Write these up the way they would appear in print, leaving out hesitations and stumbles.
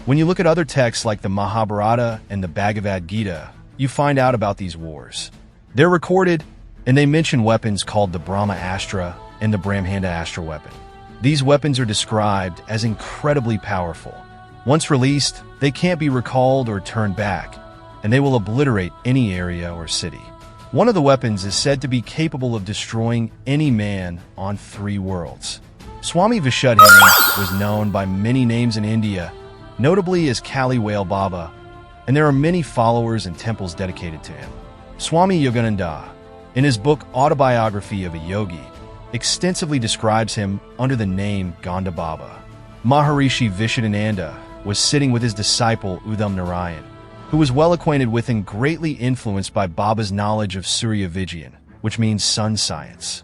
When you look at other texts like the Mahabharata and the Bhagavad Gita, you find out about these wars. They're recorded, and they mention weapons called the Brahma Astra and the Brahmanda Astra weapon. These weapons are described as incredibly powerful. Once released, they can't be recalled or turned back, and they will obliterate any area or city. One of the weapons is said to be capable of destroying any man on 3 worlds. Swami Vishuddhanand was known by many names in India, notably as Kali Wale Baba, and there are many followers and temples dedicated to him. Swami Yogananda, in his book Autobiography of a Yogi, extensively describes him under the name Ganda Baba. Maharishi Vishuddhananda was sitting with his disciple Udham Narayan, who was well acquainted with and greatly influenced by Baba's knowledge of Surya Vigyan, which means sun science.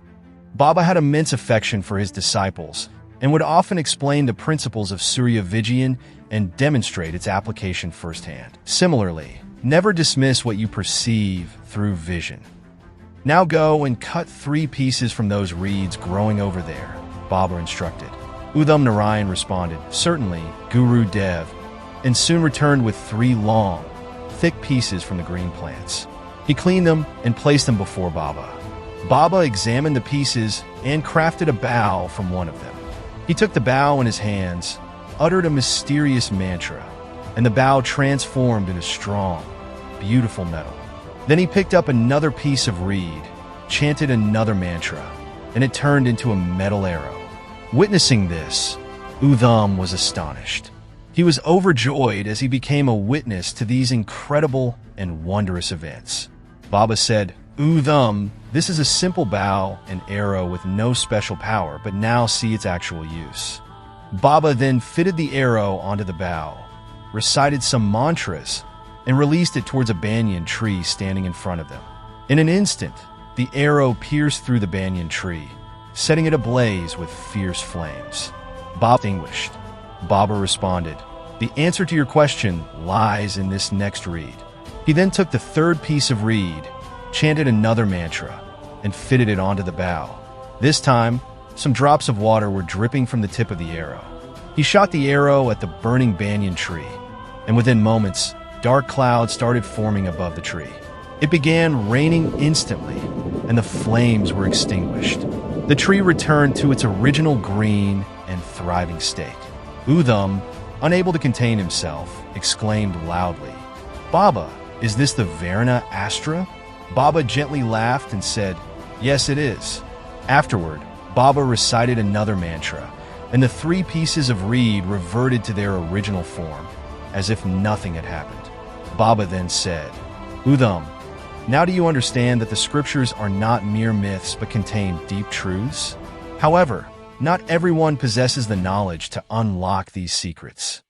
Baba had immense affection for his disciples and would often explain the principles of Surya Vigyan and demonstrate its application firsthand. Similarly, never dismiss what you perceive through vision. Now go and cut 3 pieces from those reeds growing over there, Baba instructed. Udham Narayan responded, "Certainly, Guru Dev," and soon returned with 3 long, thick pieces from the green plants. He cleaned them and placed them before Baba. Baba examined the pieces and crafted a bow from one of them. He took the bow in his hands, uttered a mysterious mantra, and the bow transformed into strong, beautiful metal. Then he picked up another piece of reed, chanted another mantra, and it turned into a metal arrow. Witnessing this, Udham was astonished. He was overjoyed as he became a witness to these incredible and wondrous events. Baba said, "Udham, this is a simple bow and arrow with no special power, but now see its actual use." Baba then fitted the arrow onto the bow, recited some mantras, and released it towards a banyan tree standing in front of them. In an instant, the arrow pierced through the banyan tree, setting it ablaze with fierce flames. Baba extinguished. Baba responded, "The answer to your question lies in this next reed." He then took the 3rd piece of reed, chanted another mantra, and fitted it onto the bow. This time, some drops of water were dripping from the tip of the arrow. He shot the arrow at the burning banyan tree, and within moments, dark clouds started forming above the tree. It began raining instantly, and the flames were extinguished. The tree returned to its original green and thriving state. Udham, unable to contain himself, exclaimed loudly, "Baba, is this the Brahma Astra?" Baba gently laughed and said, "Yes, it is." Afterward, Baba recited another mantra, and the 3 pieces of reed reverted to their original form, as if nothing had happened. Baba then said, "Udham, now do you understand that the scriptures are not mere myths but contain deep truths? However, not everyone possesses the knowledge to unlock these secrets.